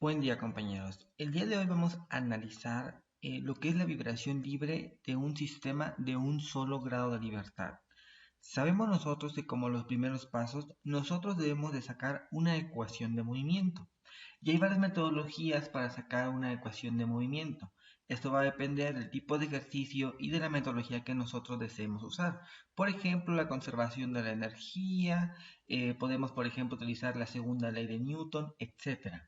Buen día, compañeros. El día de hoy vamos a analizar lo que es la vibración libre de un sistema de un solo grado de libertad. Sabemos nosotros que como los primeros pasos, nosotros debemos de sacar una ecuación de movimiento. Y hay varias metodologías para sacar una ecuación de movimiento. Esto va a depender del tipo de ejercicio y de la metodología que nosotros deseemos usar. Por ejemplo, la conservación de la energía, podemos, por ejemplo, utilizar la segunda ley de Newton, etc.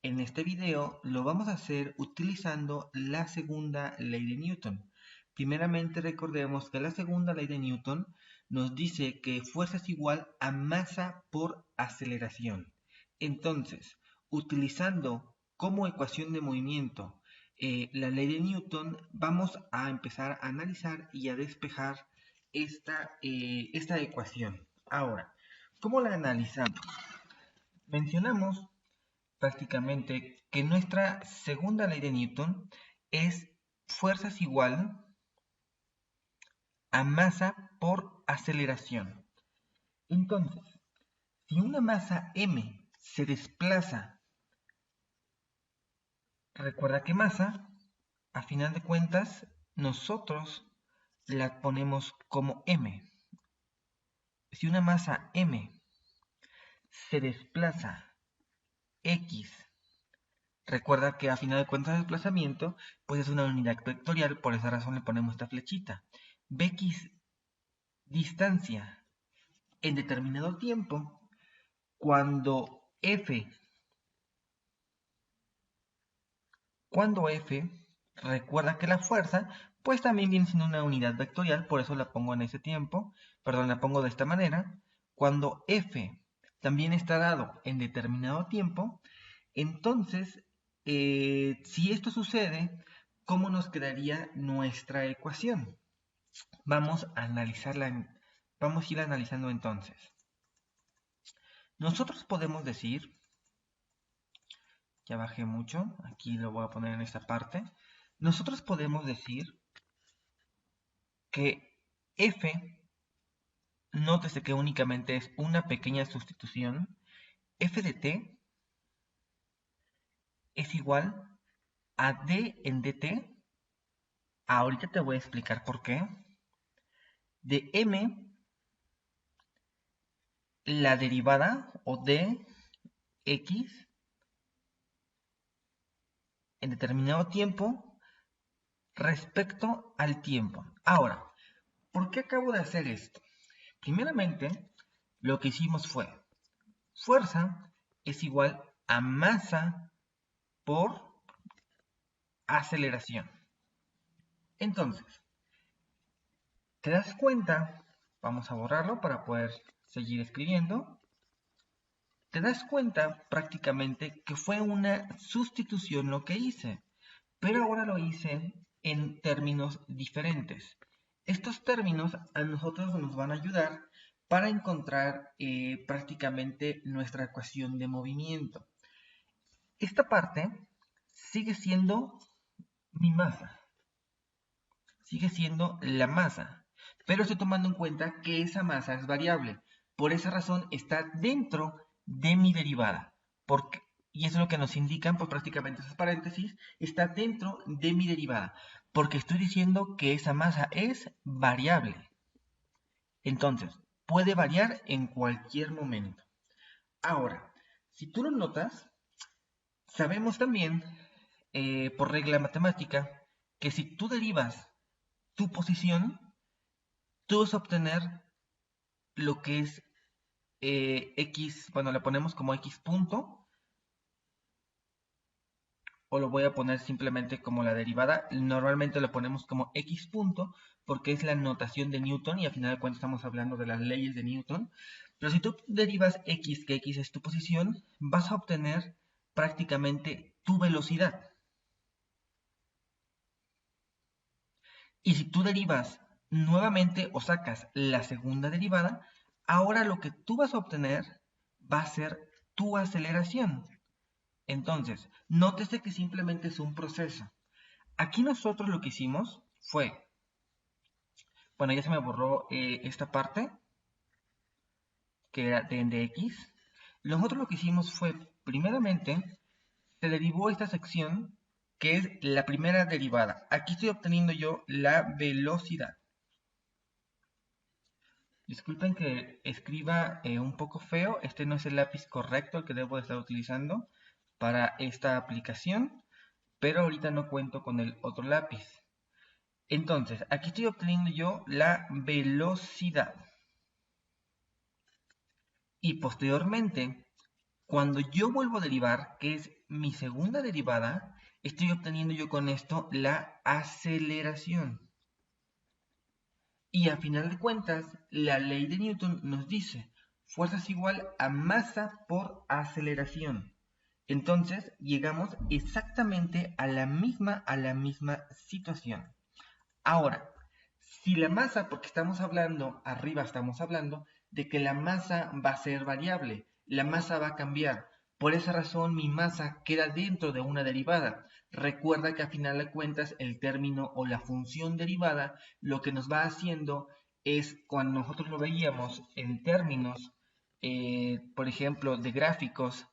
En este video lo vamos a hacer utilizando la segunda ley de Newton. Primeramente recordemos que la segunda ley de Newton nos dice que fuerza es igual a masa por aceleración. Entonces, utilizando como ecuación de movimiento la ley de Newton, vamos a empezar a analizar y a despejar esta ecuación. Ahora, ¿cómo la analizamos? Mencionamos prácticamente que nuestra segunda ley de Newton es fuerza es igual a masa por aceleración. Entonces, si una masa m se desplaza, recuerda que masa, a final de cuentas, nosotros la ponemos como m. Si una masa m se desplaza x, recuerda que a final de cuentas el desplazamiento pues es una unidad vectorial, por esa razón le ponemos esta flechita. Bx distancia en determinado tiempo, cuando f, recuerda que la fuerza pues también viene siendo una unidad vectorial, por eso la pongo en ese tiempo, perdón, la pongo de esta manera. Cuando f también está dado en determinado tiempo, entonces, si esto sucede, ¿cómo nos quedaría nuestra ecuación? Vamos a analizarla, vamos a ir analizando entonces. Nosotros podemos decir, ya bajé mucho, aquí lo voy a poner en esta parte. Nosotros podemos decir que f, nótese que únicamente es una pequeña sustitución, f de t es igual a d en dt. Ahorita te voy a explicar por qué. De m, la derivada o de x en determinado tiempo respecto al tiempo. Ahora, ¿por qué acabo de hacer esto? Primeramente, lo que hicimos fue fuerza es igual a masa por aceleración. Entonces, ¿te das cuenta? Vamos a borrarlo para poder seguir escribiendo. ¿Te das cuenta prácticamente que fue una sustitución lo que hice? Pero ahora lo hice en términos diferentes. Estos términos a nosotros nos van a ayudar para encontrar prácticamente nuestra ecuación de movimiento. Esta parte sigue siendo mi masa, sigue siendo la masa, pero estoy tomando en cuenta que esa masa es variable. Por esa razón está dentro de mi derivada. Y eso es lo que nos indican, pues prácticamente esos paréntesis, está dentro de mi derivada. Porque estoy diciendo que esa masa es variable. Entonces, puede variar en cualquier momento. Ahora, si tú lo notas, sabemos también, por regla matemática, que si tú derivas tu posición, tú vas a obtener lo que es x, bueno, le ponemos como x punto, o lo voy a poner simplemente como la derivada. Normalmente lo ponemos como x punto porque es la notación de Newton y al final de cuentas estamos hablando de las leyes de Newton. Pero si tú derivas x, que x es tu posición, vas a obtener prácticamente tu velocidad. Y si tú derivas nuevamente o sacas la segunda derivada, ahora lo que tú vas a obtener va a ser tu aceleración. Entonces, nótese que simplemente es un proceso. Aquí nosotros lo que hicimos fue, bueno, ya se me borró esta parte, que era de x. Nosotros lo que hicimos fue, primeramente, se derivó esta sección que es la primera derivada. Aquí estoy obteniendo yo la velocidad. Disculpen que escriba un poco feo, este no es el lápiz correcto el que debo de estar utilizando para esta aplicación, pero ahorita no cuento con el otro lápiz. Entonces, aquí estoy obteniendo yo la velocidad. Y posteriormente, cuando yo vuelvo a derivar, que es mi segunda derivada, estoy obteniendo yo con esto la aceleración. Y a final de cuentas, la ley de Newton nos dice, fuerza es igual a masa por aceleración. Entonces, llegamos exactamente a la misma situación. Ahora, si la masa, porque estamos hablando, arriba estamos hablando, de que la masa va a ser variable, la masa va a cambiar. Por esa razón mi masa queda dentro de una derivada. Recuerda que a final de cuentas el término o la función derivada lo que nos va haciendo es cuando nosotros lo veíamos en términos, por ejemplo, de gráficos,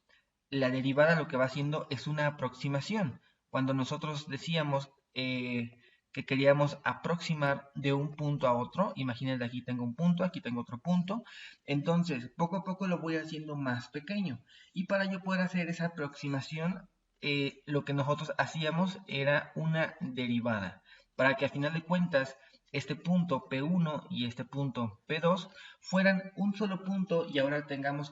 la derivada lo que va haciendo es una aproximación. Cuando nosotros decíamos que queríamos aproximar de un punto a otro, imagínense, aquí tengo un punto, aquí tengo otro punto, entonces poco a poco lo voy haciendo más pequeño. Y para yo poder hacer esa aproximación, lo que nosotros hacíamos era una derivada, para que a final de cuentas este punto P1 y este punto P2 fueran un solo punto y ahora tengamos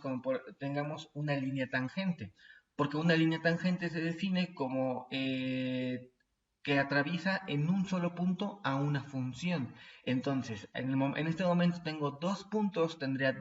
una línea tangente, porque una línea tangente se define como que atraviesa en un solo punto a una función. Entonces, en este momento tengo dos puntos, tendría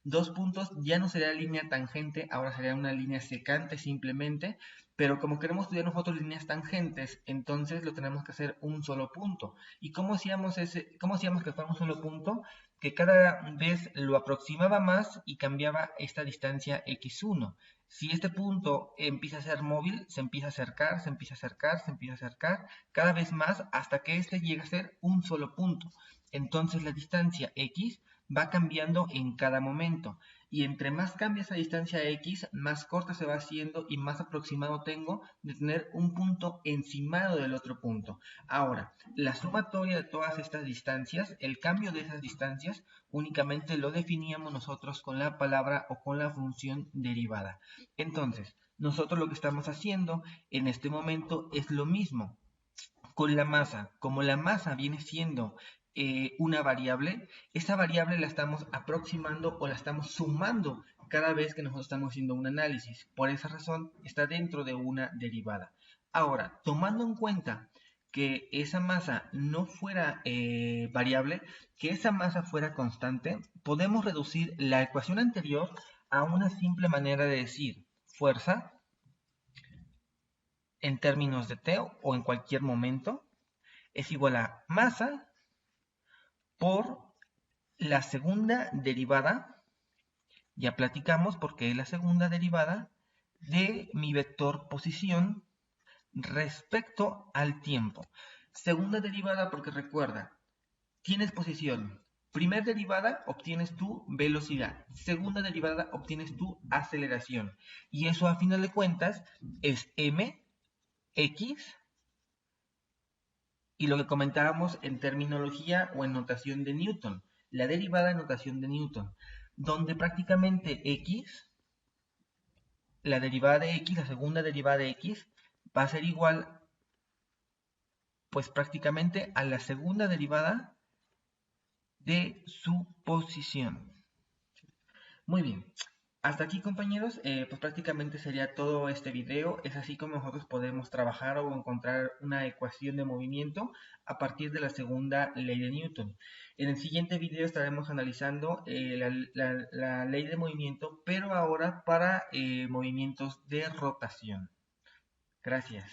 dos puntos, ya no sería línea tangente, ahora sería una línea secante simplemente, pero como queremos estudiar nosotros líneas tangentes, entonces lo tenemos que hacer un solo punto. ¿Y cómo hacíamos que fuera un solo punto? Que cada vez lo aproximaba más y cambiaba esta distancia x1. Si este punto empieza a ser móvil, se empieza a acercar, se empieza a acercar, se empieza a acercar, cada vez más hasta que este llegue a ser un solo punto. Entonces la distancia x va cambiando en cada momento. Y entre más cambia esa distancia x, más corta se va haciendo y más aproximado tengo de tener un punto encimado del otro punto. Ahora, la sumatoria de todas estas distancias, el cambio de esas distancias, únicamente lo definíamos nosotros con la palabra o con la función derivada. Entonces, nosotros lo que estamos haciendo en este momento es lo mismo con la masa. Como la masa viene siendo una variable, esa variable la estamos aproximando o la estamos sumando cada vez que nosotros estamos haciendo un análisis. Por esa razón está dentro de una derivada. Ahora, tomando en cuenta que esa masa no fuera variable, que esa masa fuera constante, podemos reducir la ecuación anterior a una simple manera de decir fuerza en términos de T o en cualquier momento es igual a masa por la segunda derivada, ya platicamos porque es la segunda derivada de mi vector posición respecto al tiempo. Segunda derivada porque recuerda, tienes posición. Primera derivada obtienes tu velocidad. Segunda derivada obtienes tu aceleración. Y eso a final de cuentas es mx y lo que comentábamos en terminología o en notación de Newton, la derivada en notación de Newton, donde prácticamente x, la derivada de x, la segunda derivada de x, va a ser igual, pues prácticamente a la segunda derivada de su posición. Muy bien, hasta aquí compañeros, pues prácticamente sería todo este video. Es así como nosotros podemos trabajar o encontrar una ecuación de movimiento a partir de la segunda ley de Newton. En el siguiente video estaremos analizando la ley de movimiento, pero ahora para movimientos de rotación. Gracias.